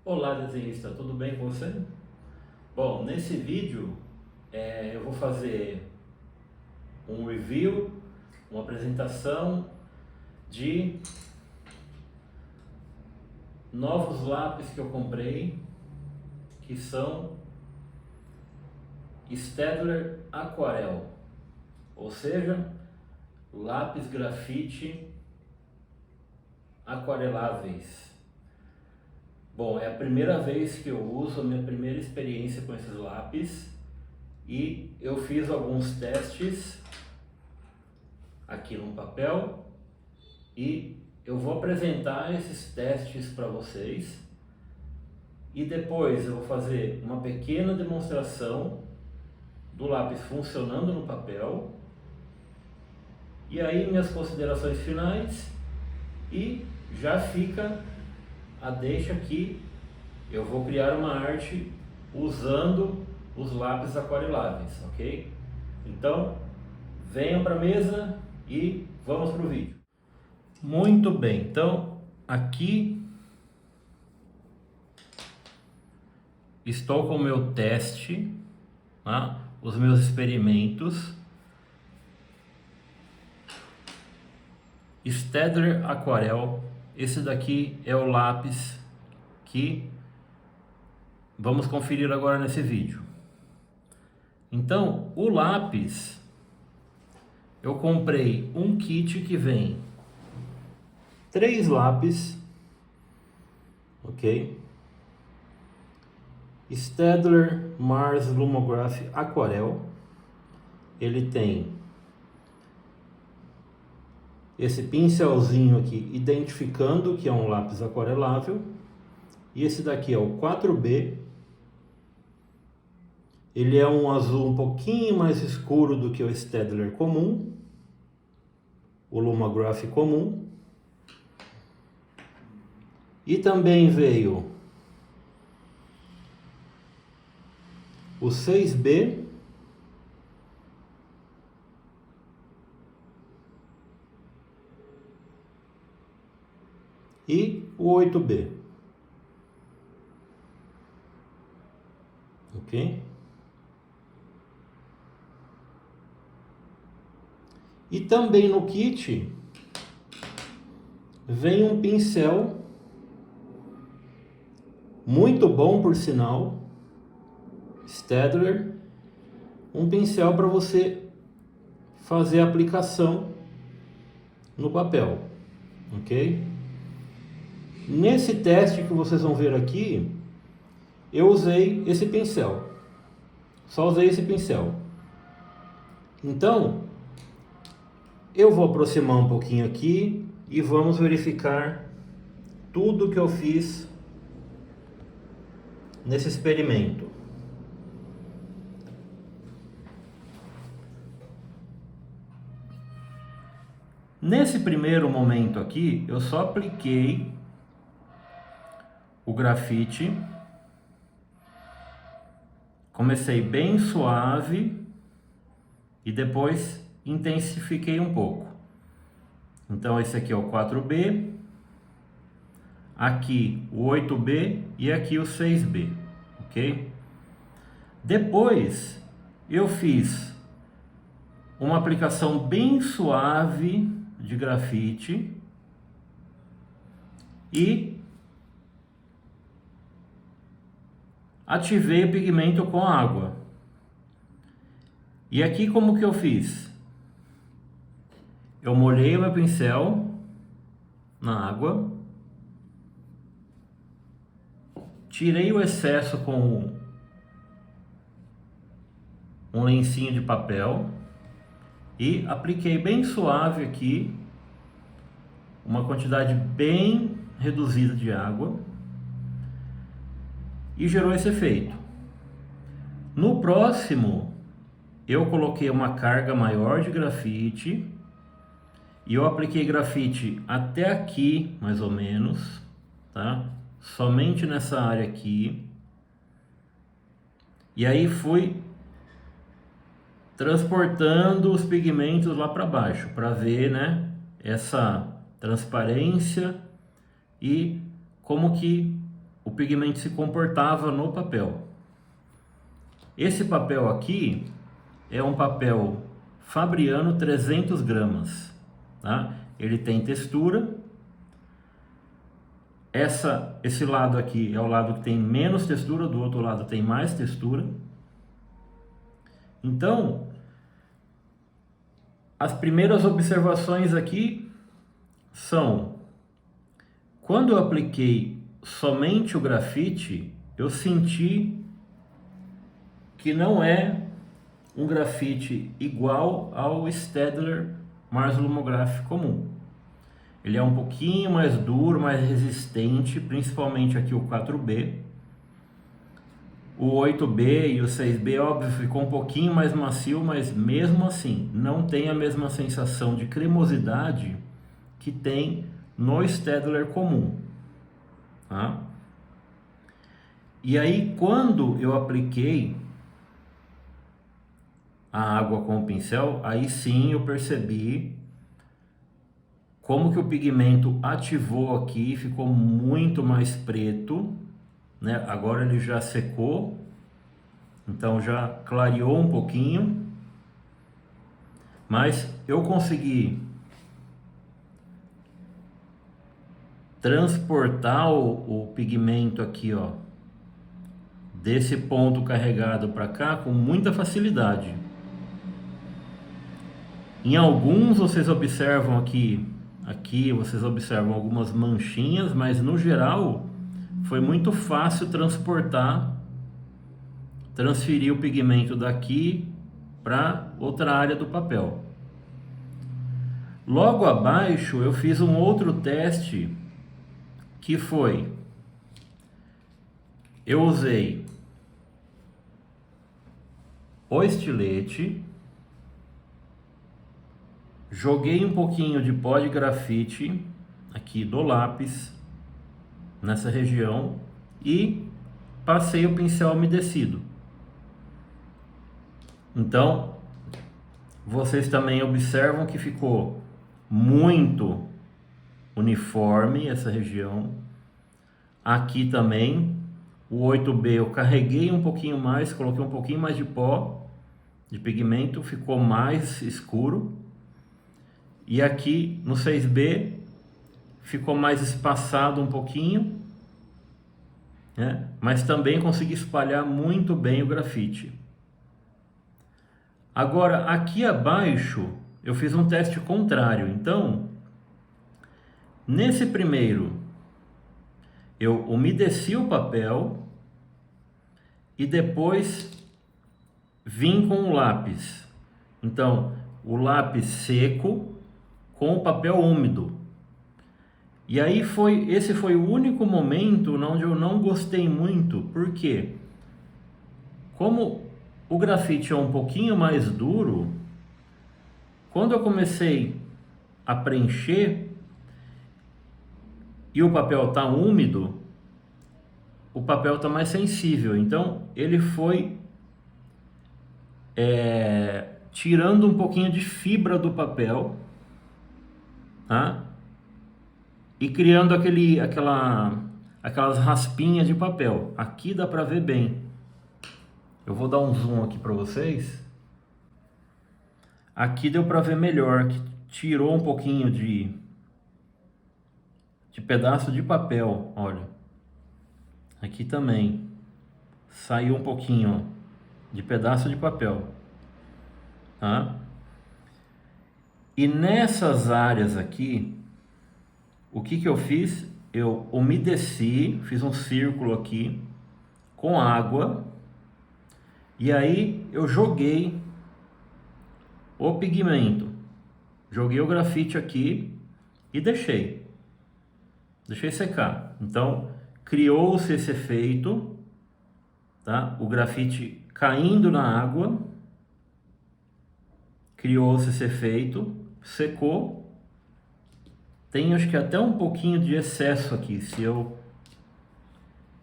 Olá, desenhista, tudo bem com você? Bom, nesse vídeo eu vou fazer um review, uma apresentação de novos lápis que eu comprei, que são Staedtler Aquarel, ou seja, lápis grafite aquareláveis. Bom, é a primeira vez que eu uso, a minha primeira experiência com esses lápis, e eu fiz alguns testes aqui no papel e eu vou apresentar esses testes para vocês e depois eu vou fazer uma pequena demonstração do lápis funcionando no papel e aí minhas considerações finais, e já fica a deixa que eu vou criar uma arte usando os lápis aquareláveis, ok? Então, venham para a mesa e vamos para o vídeo. Muito bem, então aqui estou com o meu teste, tá? Os meus experimentos. Staedtler Aquarel, esse daqui é o lápis que vamos conferir agora nesse vídeo. Então, o lápis, eu comprei um kit que vem 3 lápis, ok? Staedtler Mars Lumograph Aquarel. Ele tem esse pincelzinho aqui identificando que é um lápis aquarelável. E esse daqui é o 4B. Ele é um azul um pouquinho mais escuro do que o Staedtler comum, o Lumograph comum. E também veio o 6B e o 8B. Ok? E também no kit vem um pincel muito bom, por sinal, Staedtler, um pincel para você fazer a aplicação no papel, ok? Nesse teste que vocês vão ver aqui, eu usei esse pincel, só usei esse pincel. Então, eu vou aproximar um pouquinho aqui e vamos verificar tudo que eu fiz nesse experimento. Nesse primeiro momento aqui, eu só apliquei o grafite. Comecei bem suave e depois intensifiquei um pouco. Então esse aqui é o 4B, aqui o 8B e aqui o 6B, ok? Depois eu fiz uma aplicação bem suave de grafite e ativei o pigmento com água. E aqui como que eu fiz? Eu molhei o meu pincel na água, tirei o excesso com um lencinho de papel e apliquei bem suave aqui, uma quantidade bem reduzida de água, e gerou esse efeito. No próximo, eu coloquei uma carga maior de grafite e eu apliquei grafite até aqui, mais ou menos, tá? Somente nessa área aqui. E aí fui transportando os pigmentos lá para baixo, para ver, né, essa transparência e como que o pigmento se comportava no papel. Esse papel aqui é um papel Fabriano 300 gramas, tá? Ele tem textura. Esse lado aqui é o lado que tem menos textura, do outro lado tem mais textura. Então, as primeiras observações aqui são: quando eu apliquei somente o grafite, eu senti que não é um grafite igual ao Staedtler Mars Lumograph comum. Ele é um pouquinho mais duro, mais resistente, principalmente aqui o 4B. O 8B e o 6B, óbvio, ficou um pouquinho mais macio, mas mesmo assim não tem a mesma sensação de cremosidade que tem no Staedtler comum, tá? E aí, quando eu apliquei a água com o pincel, aí sim eu percebi como que o pigmento ativou aqui, ficou muito mais preto, né? Agora ele já secou, então já clareou um pouquinho, mas eu consegui transportar o pigmento aqui, ó, desse ponto carregado para cá com muita facilidade. Em alguns vocês observam aqui vocês observam algumas manchinhas, mas no geral foi muito fácil transferir o pigmento daqui para outra área do papel. Logo abaixo eu fiz um outro teste, que foi: eu usei o estilete, joguei um pouquinho de pó de grafite aqui do lápis nessa região e passei o pincel umedecido. Então, vocês também observam que ficou muito uniforme essa região. Aqui também, o 8B eu carreguei um pouquinho mais, coloquei um pouquinho mais de pó de pigmento, ficou mais escuro. E aqui no 6B ficou mais espaçado um pouquinho, né? Mas também consegui espalhar muito bem o grafite. Agora aqui abaixo eu fiz um teste contrário. Então, nesse primeiro eu umedeci o papel e depois vim com o lápis. Então, o lápis seco com o papel úmido. E aí esse foi o único momento onde eu não gostei muito, porque como o grafite é um pouquinho mais duro, quando eu comecei a preencher e o papel está úmido, o papel está mais sensível. Então ele foi tirando um pouquinho de fibra do papel, tá? E criando aquelas raspinhas de papel. Aqui dá para ver bem. Eu vou dar um zoom aqui para vocês. Aqui deu para ver melhor, que tirou um pouquinho de pedaço de papel, olha. Aqui também saiu um pouquinho, ó, de pedaço de papel, tá? E nessas áreas aqui, o que eu fiz? Eu umedeci, fiz um círculo aqui com água, e aí eu joguei o pigmento, joguei o grafite aqui e deixei secar. Então criou-se esse efeito, tá? O grafite caindo na água, criou-se esse efeito, secou. Tem acho que até um pouquinho de excesso aqui. Se eu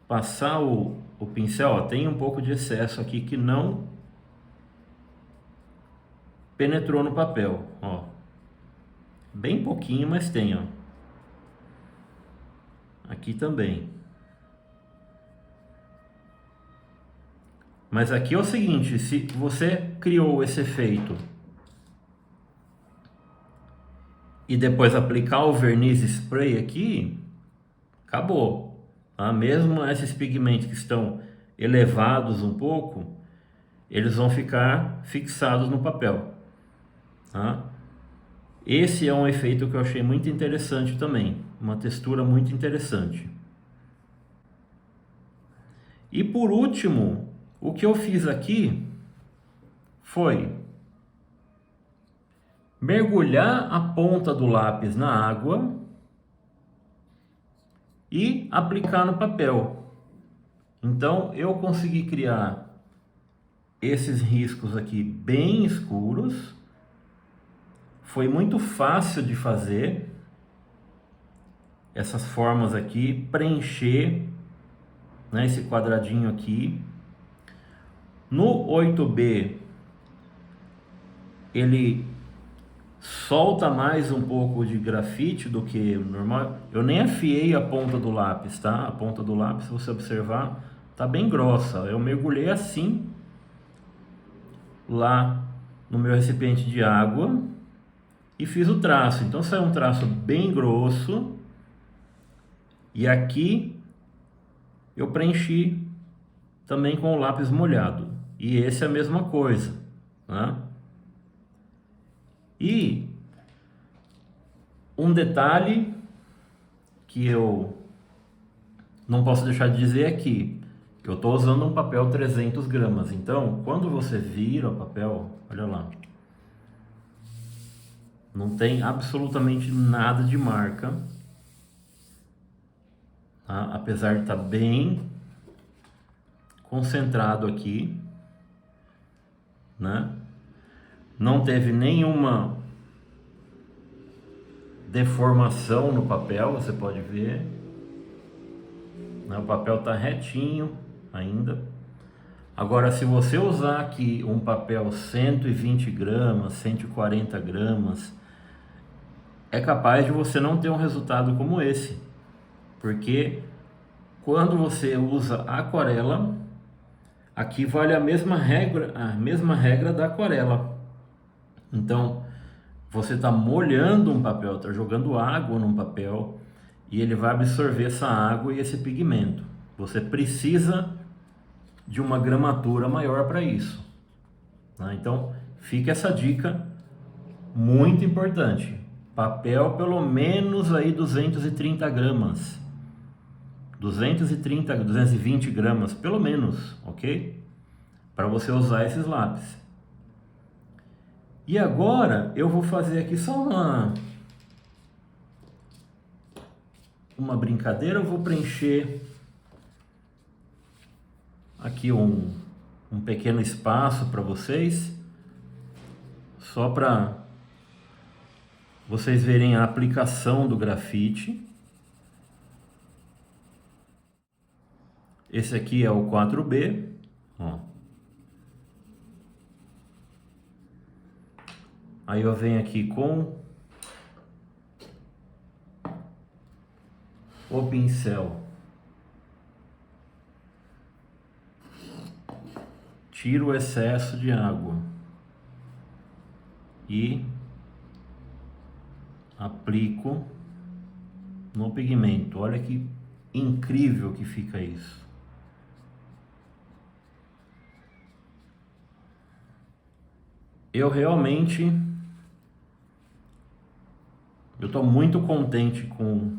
passar o pincel, ó, tem um pouco de excesso aqui que não penetrou no papel, ó. Bem pouquinho, mas tem, ó. Aqui também. Mas aqui é o seguinte, se você criou esse efeito e depois aplicar o verniz spray aqui, acabou. Tá? Mesmo esses pigmentos que estão elevados um pouco, eles vão ficar fixados no papel. Tá? Esse é um efeito que eu achei muito interessante também, uma textura muito interessante. E por último, o que eu fiz aqui foi mergulhar a ponta do lápis na água e aplicar no papel. Então eu consegui criar esses riscos aqui bem escuros. Foi muito fácil de fazer essas formas aqui, preencher, né, esse quadradinho aqui. No 8B ele solta mais um pouco de grafite do que normal. Eu nem afiei a ponta do lápis, tá? A ponta do lápis, se você observar, tá bem grossa. Eu mergulhei assim lá no meu recipiente de água e fiz o traço. Então saiu um traço bem grosso. E aqui eu preenchi também com o lápis molhado. E esse é a mesma coisa, né? E um detalhe que eu não posso deixar de dizer aqui, eu estou usando um papel 300 gramas. Então, quando você vira o papel, olha lá, não tem absolutamente nada de marca, tá? Apesar de estar bem concentrado aqui, né? Não teve nenhuma deformação no papel, você pode ver, né? O papel está retinho ainda. Agora, se você usar aqui um papel 120 gramas, 140 gramas, é capaz de você não ter um resultado como esse, porque quando você usa aquarela, aqui vale a mesma regra da aquarela. Então, você está molhando um papel, está jogando água num papel e ele vai absorver essa água e esse pigmento. Você precisa de uma gramatura maior para isso, né? Então, fica essa dica muito importante. Papel pelo menos aí 230 gramas. 230, 220 gramas, pelo menos, ok? Para você usar esses lápis. E agora eu vou fazer aqui só uma brincadeira. Eu vou preencher aqui um pequeno espaço para vocês, só para vocês verem a aplicação do grafite. Esse aqui é o 4B, ó. Aí eu venho aqui com o pincel, tiro o excesso de água e aplico no pigmento. Olha que incrível que fica isso. Eu realmente estou muito contente com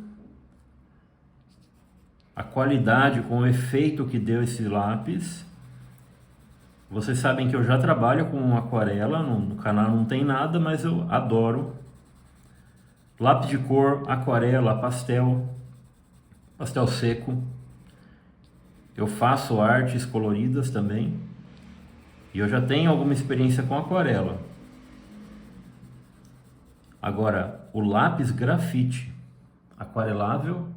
a qualidade, com o efeito que deu esse lápis. Vocês sabem que eu já trabalho com aquarela, no canal não tem nada, mas eu adoro lápis de cor, aquarela, pastel seco. Eu faço artes coloridas também. E eu já tenho alguma experiência com aquarela. Agora, o lápis grafite aquarelável,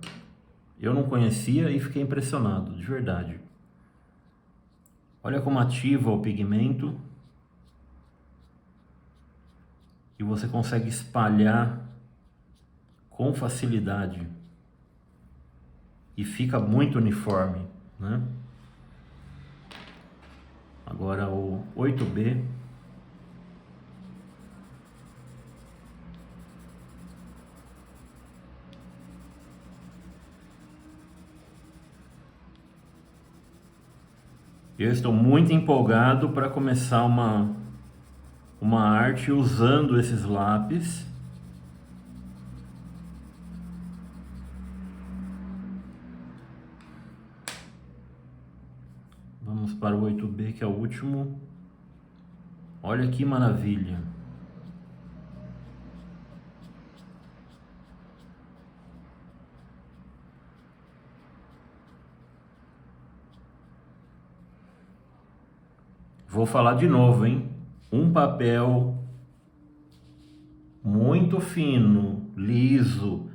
eu não conhecia e fiquei impressionado, de verdade. Olha como ativa o pigmento. E você consegue espalhar com facilidade. E fica muito uniforme, né? Agora o 8B. Eu estou muito empolgado para começar uma arte usando esses lápis. Vamos para o 8B, que é o último. Olha que maravilha. Vou falar de novo, hein? Um papel muito fino, liso,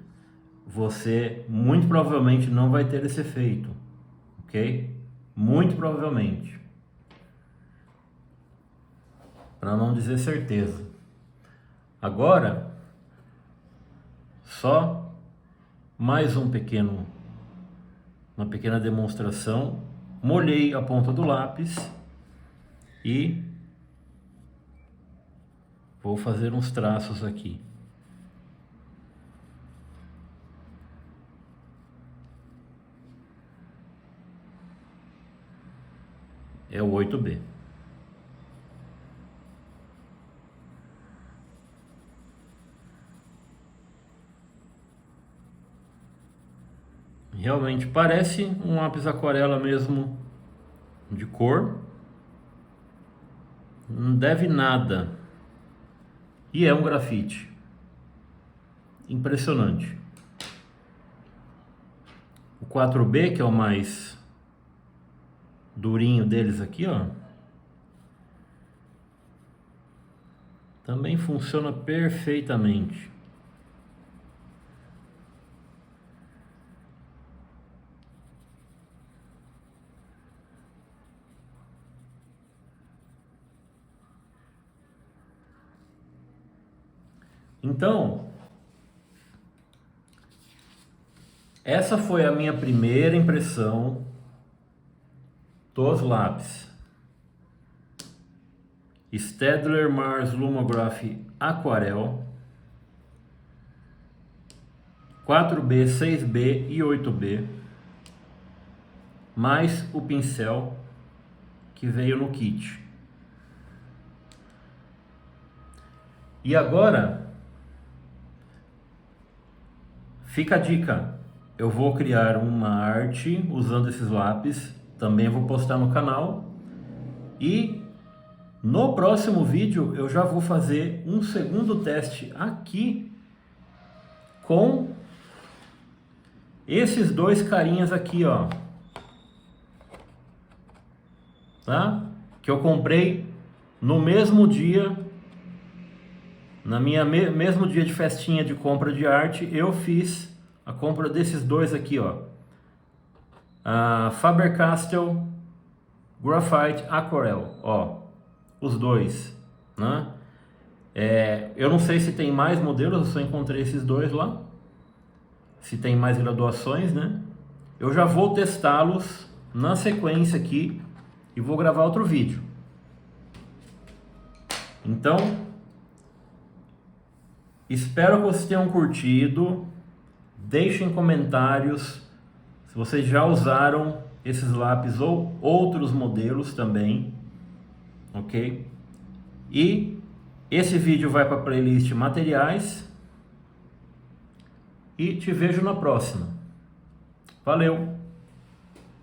você muito provavelmente não vai ter esse efeito, ok? Muito provavelmente. Para não dizer certeza. Agora, só mais uma pequena demonstração. Molhei a ponta do lápis e vou fazer uns traços aqui. É o 8B. Realmente parece um lápis aquarela mesmo, de cor. Não deve nada. E é um grafite. Impressionante. O 4B, que é o mais durinho deles aqui, ó, também funciona perfeitamente. Então, essa foi a minha primeira impressão dos lápis Staedtler Mars Lumograph Aquarel 4B, 6B e 8B, mais o pincel que veio no kit. E agora fica a dica, eu vou criar uma arte usando esses lápis, também vou postar no canal, e no próximo vídeo eu já vou fazer um segundo teste aqui com esses dois carinhas aqui, ó, tá? Que eu comprei no mesmo dia, na minha mesmo dia de festinha de compra de arte, eu fiz a compra desses dois aqui, ó, a Faber-Castell Graphite Aquarel, ó, os dois, né? Eu não sei se tem mais modelos, eu só encontrei esses dois lá. Se tem mais graduações, né? Eu já vou testá-los na sequência aqui e vou gravar outro vídeo. Então, espero que vocês tenham curtido. Deixem comentários se vocês já usaram esses lápis ou outros modelos também, ok? E esse vídeo vai para a playlist materiais. E te vejo na próxima. Valeu!